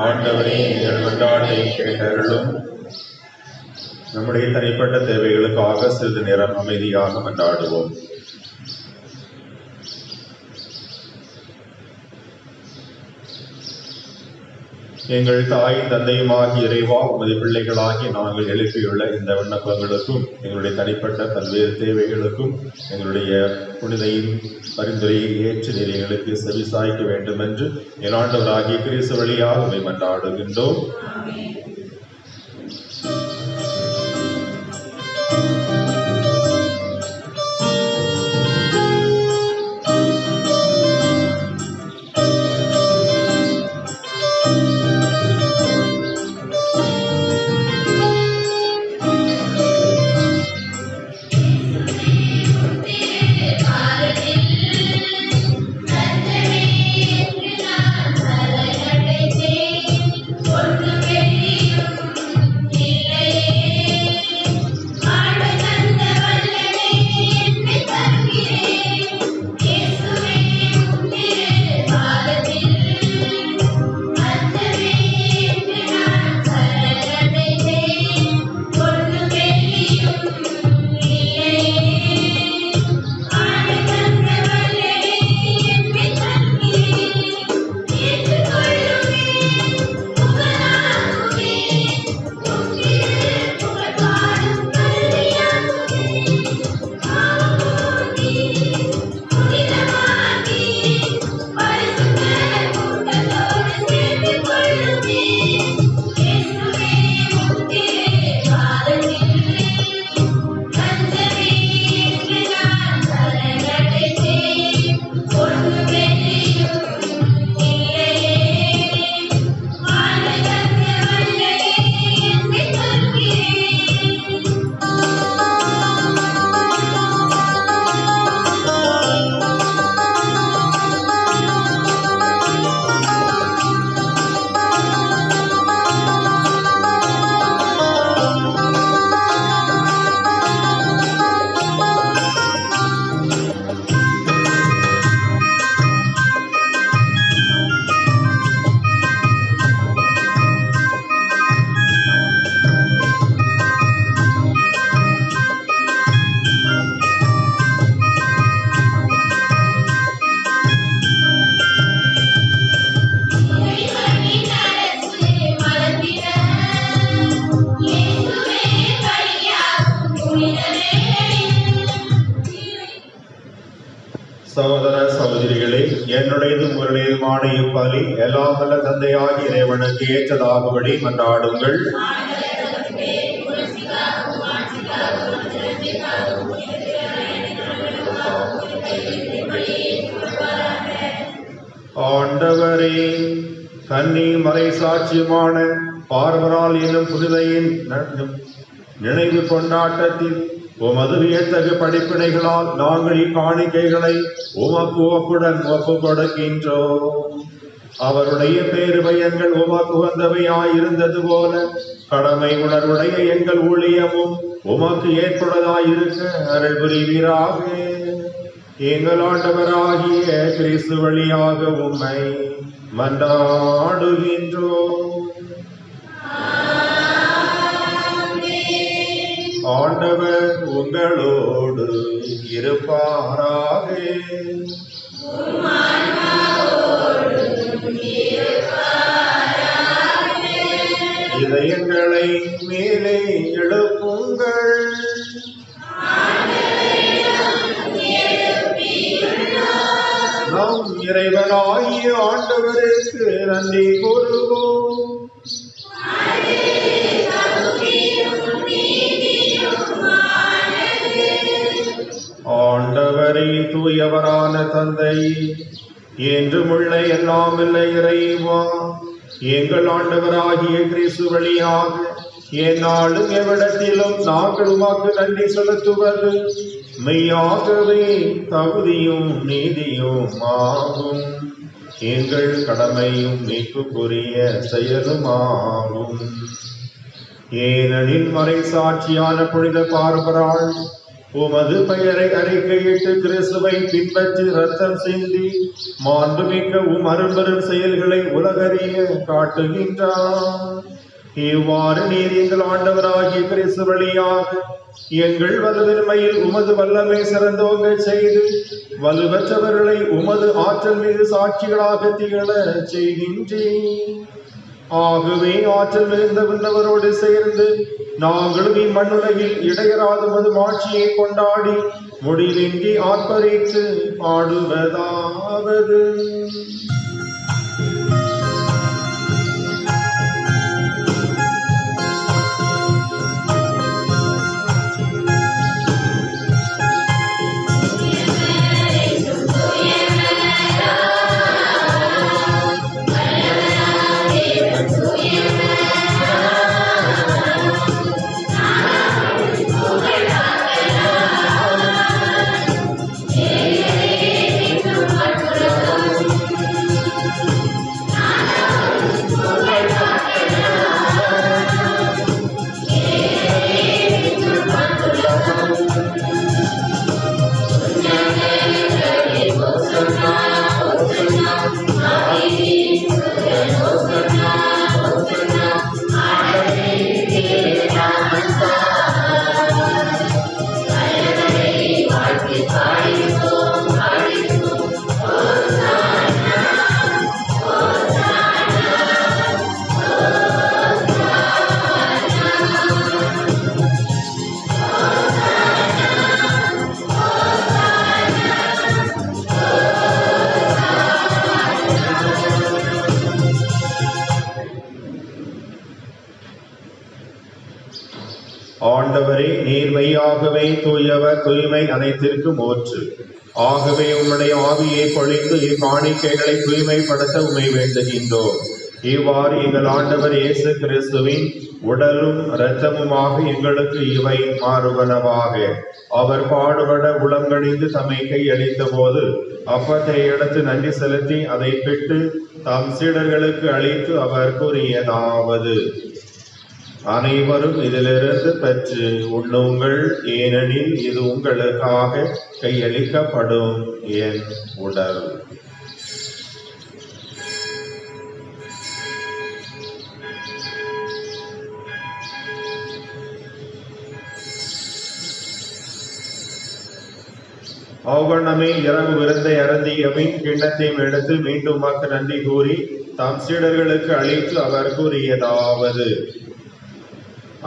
ஆண்டவரே, எங்கள் மன்றாட்டை கேட்டருளும். நம்முடைய தனிப்பட்ட தேவைகளுக்காக சிறிது நேரம் அமைதியாக மன்றாடுவோம். எங்கள் தாய் தந்தையுமாகி இறைவா, உமது பிள்ளைகளாகி நாங்கள் எழுப்பியுள்ள இந்த விண்ணப்பங்களுக்கும் எங்களுடைய தனிப்பட்ட பல்வேறு தேவைகளுக்கும் எங்களுடைய புனிதையின் பரிந்துரையை ஏற்று நீர் எங்களுக்கு செவிசாய்க்க வேண்டும் என்று எலாண்டவராகிய கிறிஸ்து வழியாக உம்மை மன்றாடுகின்றோம். சகோதர சகோதரிகளே, என்னுடையதும் உங்களுடையதுமான இப்பலி எல்லாம் வல்ல தந்தையாகி இறைவனுக்கு ஏற்றதாகும்படி மன்றாடுங்கள். ஆண்டவரே, கன்னி மறை சாட்சியமான பார்வரால் என்னும் புனிதையின் நினைவு கொண்டாட்டத்தில் உமது வியத்தகு படிப்பினைகளால் நாங்கள் இக்காணிக்கைகளை உமக்கு ஒப்புடன் ஒப்பு கொடுக்கின்றோம். அவருடைய பேருபயன்கள் உமக்கு உகந்தவையாயிருந்தது போல கடமை உணர்வுடைய எங்கள் ஊழியமும் உமக்கு ஏற்புள்ளதாயிருக்க அருள் புரிவீராக. எங்கள் ஆண்டவராகிய கிறிஸ்து வழியாக உம்மை மன்றாடுகின்றோம். ஆண்டவர் உங்களோடு இருப்பாராக. இதயங்களை மேலே எழுப்புங்கள். நம் இறைவனாகிய ஆண்டவருக்கு நன்றி கூறுவோம். ஆண்டவரே, தூயவரான தந்தை, என்றும் உள்ள எல்லாம் இல்லை இறைவா, எங்கள் ஆண்டவராகிய கிறிஸ்து வழியாக எந்நாளும் எவ்விடத்திலும் நாங்கள் உமக்கு நன்றி செலுத்துவது மெய்யாகவே தகுதியும் நீதியும் ஆகும். எங்கள் கடமையும் மீட்புக்குரிய செயலுமாகும். ஏனெனில் மறை சாட்சியான புனித பார்வரால் உமது பெயரை அறிக்கையிட்டு கிறிஸ்துவை பின்பற்றி ரத்தம் சிந்தி மாண்புமிக்க அரும்பெரும் செயல்களை உலகறிய காட்டுகின்றார். இவ்வாறு நீர் எங்கள் ஆண்டவராகிய கிறிஸ்து வழியாக எங்கள் வலுவின்மையில் உமது வல்லமை சிறந்தோங்க செய்து வலுவற்றவர்களை உமது ஆற்றல் மீது சாட்சிகளாக திகழ செய்கின்றேன். ஆகவே ஆற்றல் மிகுந்த விண்ணவரோடு சேர்ந்து நாங்களும் இம்மண்ணுலகில் இடையராத உமது மாட்சியை கொண்டாடி முடிவின்றி ஆர்ப்பரித்து பாடுவதாவது. ஆண்டவரே, நீர் மெய்யாகவே தூயவர், தூய்மை அனைத்திற்கும் ஊற்று. ஆகவே உம்முடைய ஆவியை பொழிந்து இக்காணிக்கைகளை தூய்மைப்படுத்த உம்மை வேண்டுகின்றோம். இவ்வாறு எங்கள் ஆண்டவர் இயேசு கிறிஸ்துவின் உடலும் இரத்தமுமாக எங்களுக்கு இவை மாறுவனவாக. அவர் பாடுபட உளங்கணிந்து தம்மை கையளித்த போது அப்பத்தை எடுத்து நன்றி செலுத்தி அதை பிட்டு தம் சீடர்களுக்கு அளித்து அவர் கூறியதாவது: அனைவரும் இதிலிருந்து பெற்று உண்ணுங்கள், ஏனெனில் இது உங்களுக்காக கையளிக்கப்படும் என் உடல். அவ்வண்ணமே இரவு விருந்தை அருந்தியபின் கிண்ணத்தையும் எடுத்து மீண்டும் உமக்கு நன்றி கூறி தம் சீடர்களுக்கு அளித்து அவர் கூறியதாவது: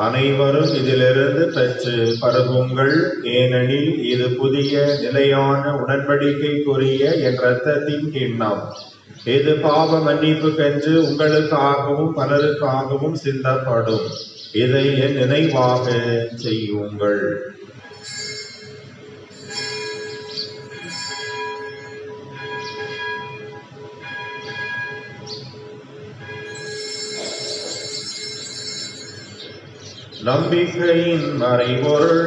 அனைவரும் இதிலிருந்து பெற்று பருகுங்கள், ஏனெனில் இது புதிய நிலையான உடன்படிக்கைக்குரிய என் இரத்தத்தின் கிண்ணம். இது பாவ மன்னிப்புக்கென்று உங்களுக்காகவும் பலருக்காகவும் சிந்தப்படும். இதை என் நினைவாக செய்யுங்கள். நம்பிக்கையின் மறைபொருள்.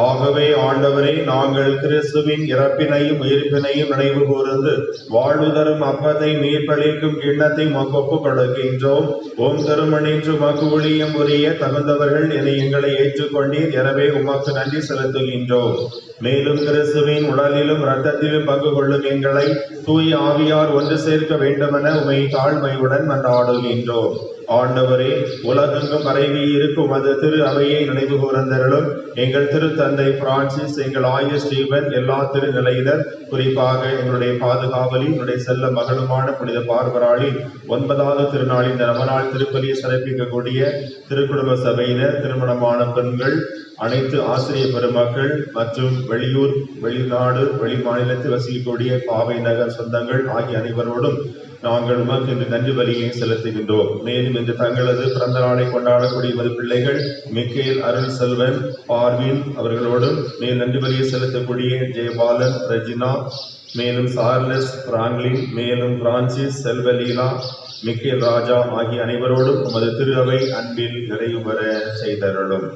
ஆகவே ஆண்டவரே, நாங்கள் கிறிஸ்துவின் இறப்பினையும் உயிர்ப்பினையும் நினைவு கூர்ந்து வாழ்வு தரும் அப்பத்தை மீட்பளிக்கும் கிண்ணத்தை உமக்கு ஒப்புக் கொடுக்கின்றோம். ஓம் திருமணின்று உமக்கு ஊழியம் புரிய தகுந்தவர்கள் என எங்களை ஏற்றுக்கொண்டீர். எனவே உமக்கு நன்றி செலுத்துகின்றோம். மேலும் கிறிஸ்துவின் உடலிலும் இரத்தத்திலும் பங்கு கொள்ளும் எங்களை தூய் ஆவியார் ஒன்று சேர்க்க வேண்டுமென உமை தாழ்மையுடன் மன்றாடுகின்றோம். ஆண்டவரே, உலகெங்கும் பரவி இருக்கும் அது திரு அவையை நினைவு கூர்ந்தருளும். எங்கள் திருத்தந்தை பிரான்சிஸ், எங்கள் ஆயர் ஸ்டீபன், எல்லா திருநிலையினர், குறிப்பாக எங்களுடைய பாதுகாவலி, என்னுடைய செல்ல மகளுமான புனித பார்வராளி 9வது திருநாளின் நவநாள் திருப்பலியை சிறப்பிக்கக்கூடிய திருக்குடும்ப சபையினர், திருமணமான பெண்கள், அனைத்து ஆசிரியர் பெருமக்கள் மற்றும் வெளியூர், வெளிநாடு, வெளி மாநிலத்தில் வசிக்கக்கூடிய பாவை நகர் சொந்தங்கள் ஆகிய அனைவரோடும் நாங்கள் உமக்கு இந்த நன்றி பலியை செலுத்துகின்றோம். மேலும் இன்று தங்களது பிறந்த நாளை கொண்டாடக்கூடிய மது பிள்ளைகள் மிக்கேல், அருள் செல்வன், பார்வின் அவர்களோடும், மேல் நன்றி பலியை செலுத்தக்கூடிய ஜெயபாலன், ரெஜினா, மேலும் சார்லஸ், பிராங்க்லின், மேலும் பிரான்சிஸ், செல்வலீலா, மிக்கேல் ராஜா ஆகிய அனைவரோடும் உமது திரு அவை அன்பில் நிறைவு பெற செய்தருளும்.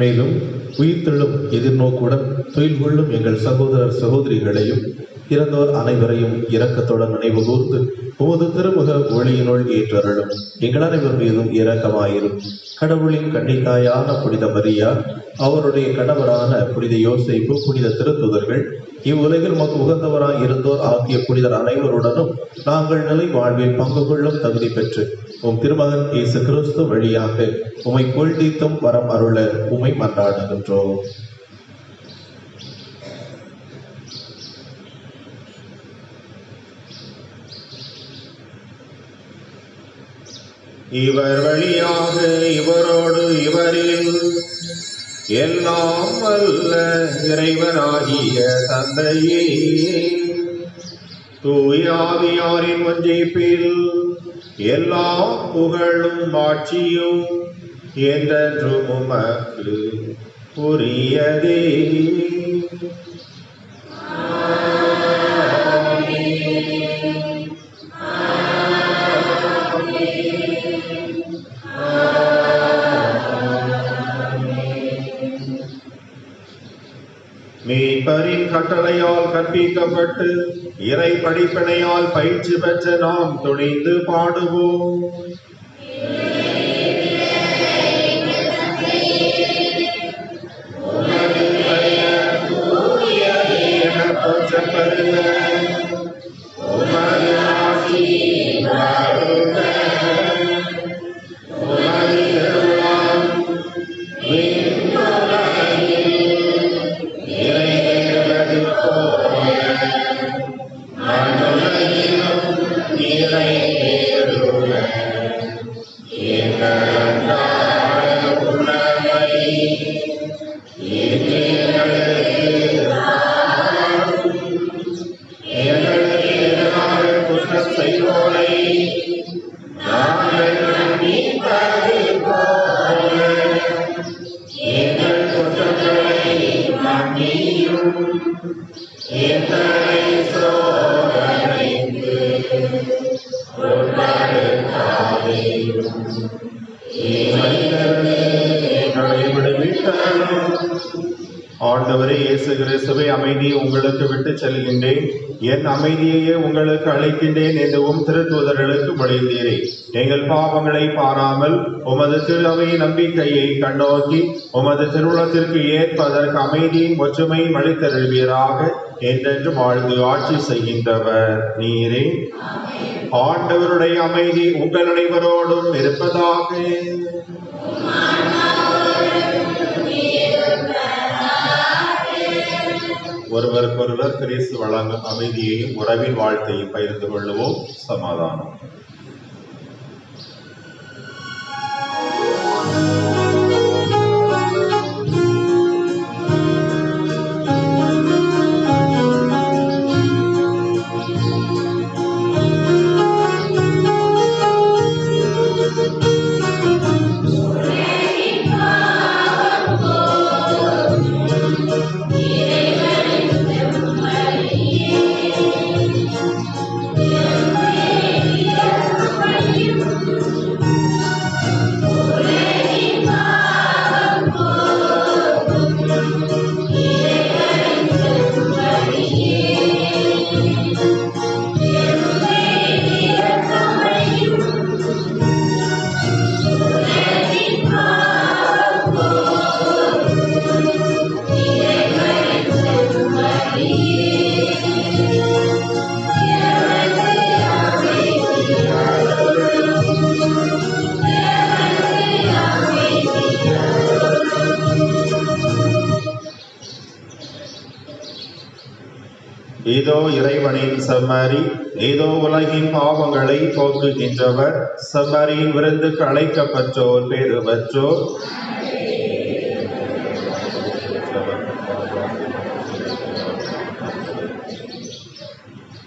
மேலும் உயிர்த்தெழும் எதிர்நோக்குடன் தொழில் கொள்ளும் எங்கள் சகோதரர் சகோதரிகளையும் இறந்தோர் அனைவரையும் இரக்கத்துடன் நினைவு கூர்ந்து உமது திருமுக ஒளியினுள் ஏற்றருளும். எங்கள் அனைவர் மீதும் இரக்கமாயிரும். கடவுளின் கன்னித்தாயான புனித மரியா, அவருடைய கணவரான புனித யோசேப்பு, புனித திருத்துதர்கள், இவ்வுலகில் மக்கு உகந்தவராய் இருந்தோர் ஆகிய புனிதர் அனைவருடனும் நாங்கள் நிலை வாழ்வில் பங்கு கொள்ளும் தகுதி பெற்று உம் திருமகன் இயேசு கிறிஸ்து வழியாக உம்மை புகழ்ந்தீத்தும் வரம் அருள உம்மை மன்றாடுகின்றோம். இவர் வழியாக இவரோடு இவரில் எல்லாம் வல்ல இறைவனாகிய தந்தையே, தூய ஆவியாரின் ஒன்றிப்பில் எல்லா புகழும் ஆட்சியும் என்றென்றும் உமக்கு உரியதே. மீட்பரின் கட்டளையால் கற்பிக்கப்பட்டு இறை படிப்பினையால் பயிற்சி பெற்ற நாம் துணிந்து பாடுவோம். உமது பெயர் தூயது எனப் போற்றப்படுக. உமது ஆட்சி வருக. உமது திருவுளம் விண்ணுலகில் நிறைவேறுவது போல மண்ணுலகிலும் நிறைவேறுக. எங்கள் அன்றாட உணவை இன்று எங்களுக்கு தாரும். எங்களுக்கு எதிராக குற்றம் செய்வோரை நாங்கள் மன்னிப்பது போல எங்கள் குற்றங்களை மன்னியும். எங்களை சோதனைக்கு உட்படுத்தாதேயும். தீமையிலிருந்து எங்களை விடுவித்தருளும். ஆண்டவரே இயேசு கிறிஸ்துவே, அமைதியை உங்களுக்கு விட்டு செல்கின்றேன், என் அமைதியையே உங்களுக்கு அளிக்கின்றேன் என்றும் திருத்தூதர்களுக்கு மொழிந்தீரே. எங்கள் பாவங்களை பாராமல் உமது திரு அவை நம்பிக்கையை கண்ணோக்கி உமது திருவுளத்திற்கு ஏற்பதற்கு அமைதியின் ஒற்றுமையும் அளித்தருள்வீராக. என்றென்று வாழ்ந்து ஆட்சி செய்கின்றவர் நீரே. ஆண்டவருடைய அமைதி உங்கள் அனைவரோடும் இருப்பதாக. ஒருவருக்கொருவர் கிறிஸ்து வழங்கும் அமைதியையும் உறவின் வாழ்த்தையும் பகிர்ந்து கொள்ளுவோம். சமாதானம். Yeah. இதோ இறைவனின் செம்மறி, இதோ உலகின் பாவங்களை போக்குகின்றவர், செம்மறியின் விருந்துக்கு அழைக்கப்பட்டோர் பேறு பெற்றோர்.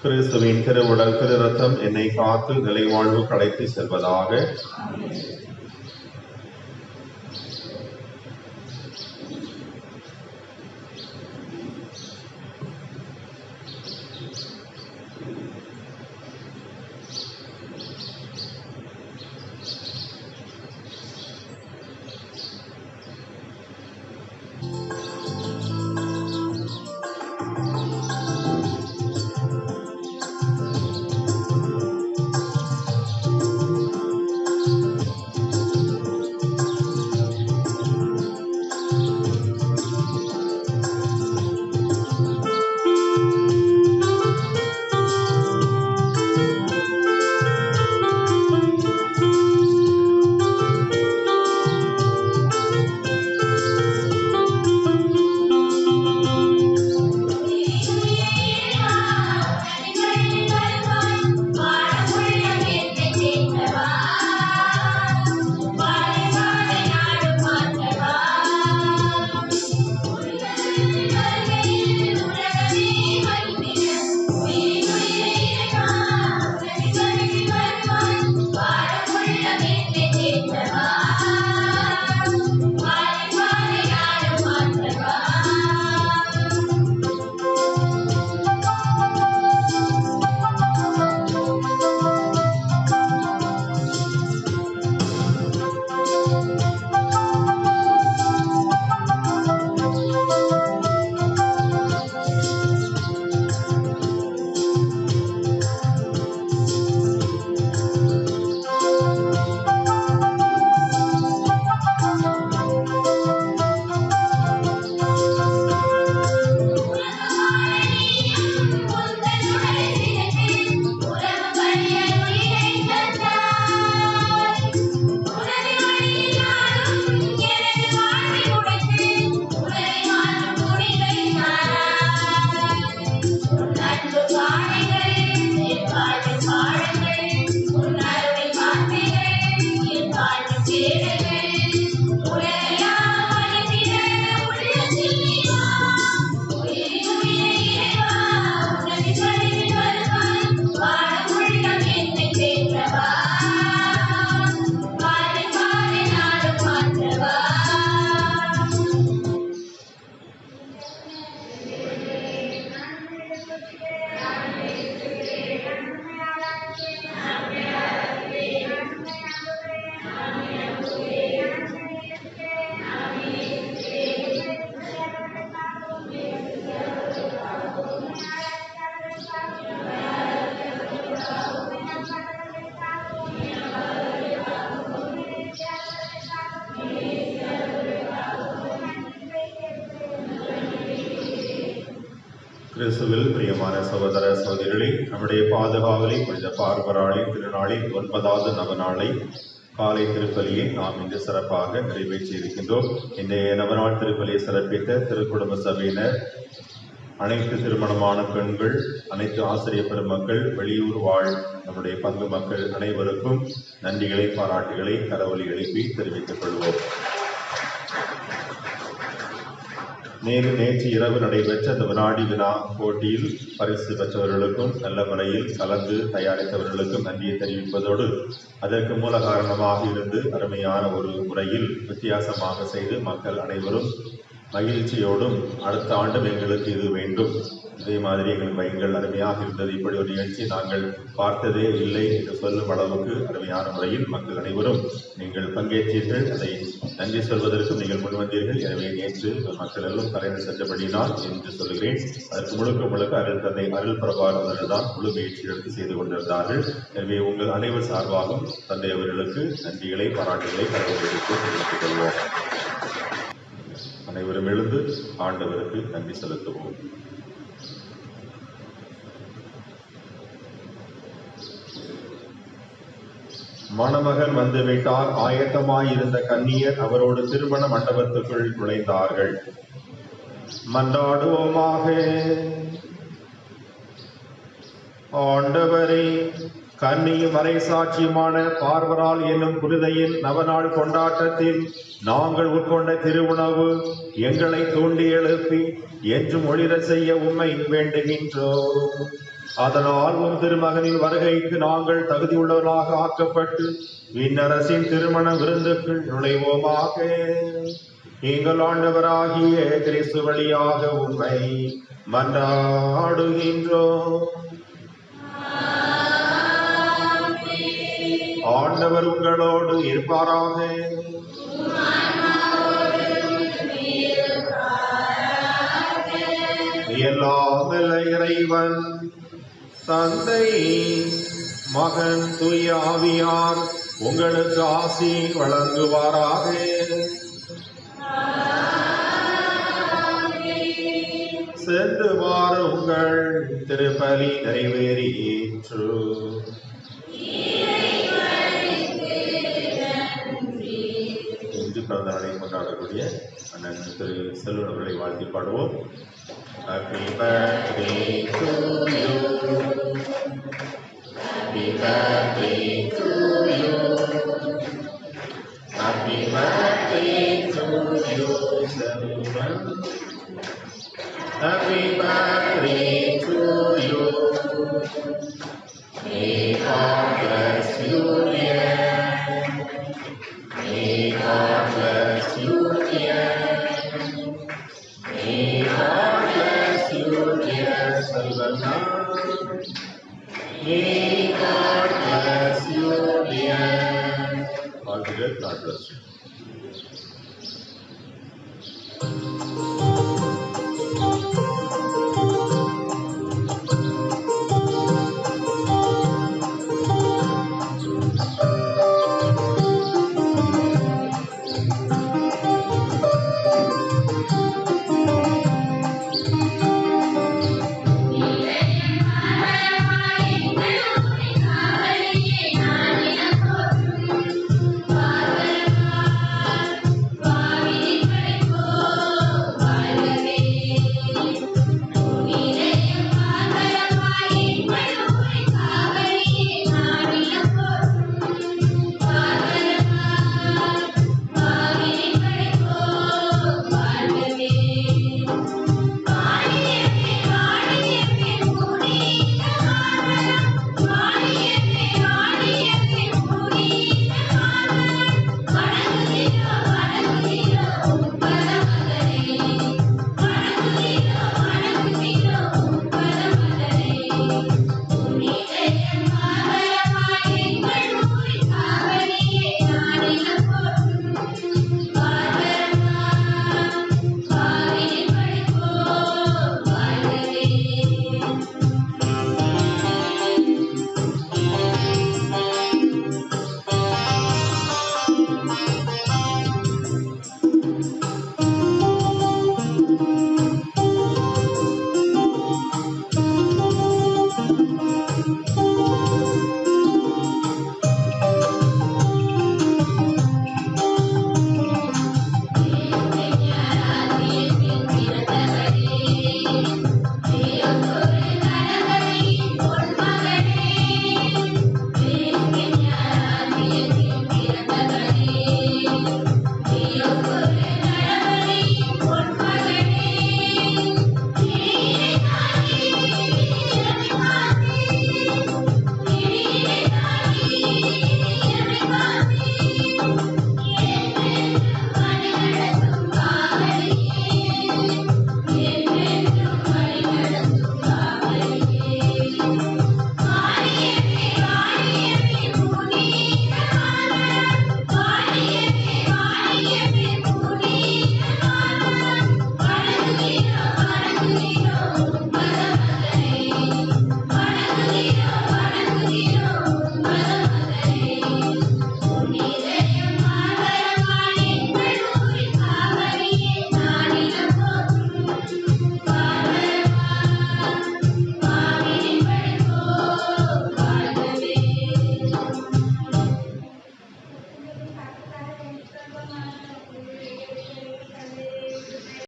கிறிஸ்துவின் திருவுடல் திரு ரத்தம் என்னை காத்து நிலைவாழ்வு களைத்து செல்வதாக. கிறிஸ்துவில் பிரியமான சகோதர சகோதரிகளே, நம்முடைய பாதுகாவலை புனித பார்வராளி திருநாளில் 9வது நவநாளை காலை திருப்பலியை நாம் இன்று சிறப்பாக நிறைவேற்றி இருக்கின்றோம். இன்றைய நவநாள் திருப்பலியை சிறப்பித்த திருக்குடும்ப சபையினர், அனைத்து திருமணமான பெண்கள், அனைத்து ஆசிரியர் பெருமக்கள், வெளியூர் வாழ் நம்முடைய பங்கு மக்கள் அனைவருக்கும் நன்றிகளை பாராட்டுகளை கரவொலி எழுப்பி தெரிவித்துக் கொள்வோம். நேற்று இரவு நடைபெற்ற இந்த வினாடி வினா போட்டியில் பரிசு பெற்றவர்களுக்கும் நல்ல முறையில் கலந்து தயாரித்தவர்களுக்கும் நன்றியை தெரிவிப்பதோடு, அதற்கு மூல காரணமாக இருந்து அருமையான ஒரு முறையில் வித்தியாசமாக செய்து மக்கள் அனைவரும் மகிழ்ச்சியோடும் அடுத்த ஆண்டும் எங்களுக்கு இது வேண்டும், இதே மாதிரி எங்கள் அருமையாக இருந்தது, இப்படி ஒரு நிகழ்ச்சி நாங்கள் பார்த்ததே இல்லை என்று சொல்லும் அளவுக்கு அருமையான முறையில் மக்கள் அனைவரும் நீங்கள் பங்கேற்றீர்கள். அதை நன்றி சொல்வதற்கும் நீங்கள் முன்வந்தீர்கள். எனவே நேற்று மக்கள் எல்லாம் கலைந்து சென்றபடினால் என்று சொல்கிறேன். அதற்கு முழுக்க அருள் தந்தை அருள் பிரபாகர் அவர்கள் தான் முழு முயற்சி எடுத்து செய்து கொண்டிருந்தார்கள். எனவே உங்கள் அனைவர் சார்பாகவும் தந்தை அவர்களுக்கு நன்றிகளை பாராட்டுகளை கடவுளுக்கு தெரிவித்துக் கொள்வோம். அனைவரும் எழுந்து ஆண்டவருக்கு நன்றி செலுத்துவோம். மணமகன் வந்துவிட்டார். ஆயத்தமாயிருந்த கன்னியர் அவரோடு திருமண மண்டபத்துக்குள் நுழைந்தார்கள். மன்றாடுவோமாக. ஆண்டவரே, கன்னியும் மறைசாட்சியுமான பார்வரால் என்னும் புனிதையின் நவநாள் கொண்டாட்டத்தில் நாங்கள் உட்கொண்ட திருவுணவு எங்களை தூண்டி எழுப்பி என்றும் ஒளிர செய்ய உம்மை வேண்டுகின்றோம். அதனால் உம் திருமகனின் வருகைக்கு நாங்கள் தகுதியுள்ளவர்களாக ஆக்கப்பட்டு விண்ணரசின் திருமண விருந்துக்குள் நுழைவோமாக. எங்கள் ஆண்டவராகிய கிறிஸ்து வழியாக உம்மை மன்றாடுகின்றோம். ஆண்டவர் உங்களோடு இருப்பாராக. எல்லாம் வல்ல இறைவன் தந்தை, மகன், தூய ஆவியார் உங்களுக்கு ஆசி வழங்குவாராக. சென்று வாருங்கள், திருப்பலி நிறைவேறிற்று. இன்று பிறந்த நாளை கொண்டாடக்கூடிய அண்ணன் திரு செல்வன் அவர்களை வாழ்த்தி பாடுவோம். Happy birthday to you. Happy birthday to you. Happy birthday to you, Selvan. Happy birthday to you. May God bless you, dear. May God bless you, dear. May God bless you, dear Salvana. May God bless you, dear. All together, God bless you.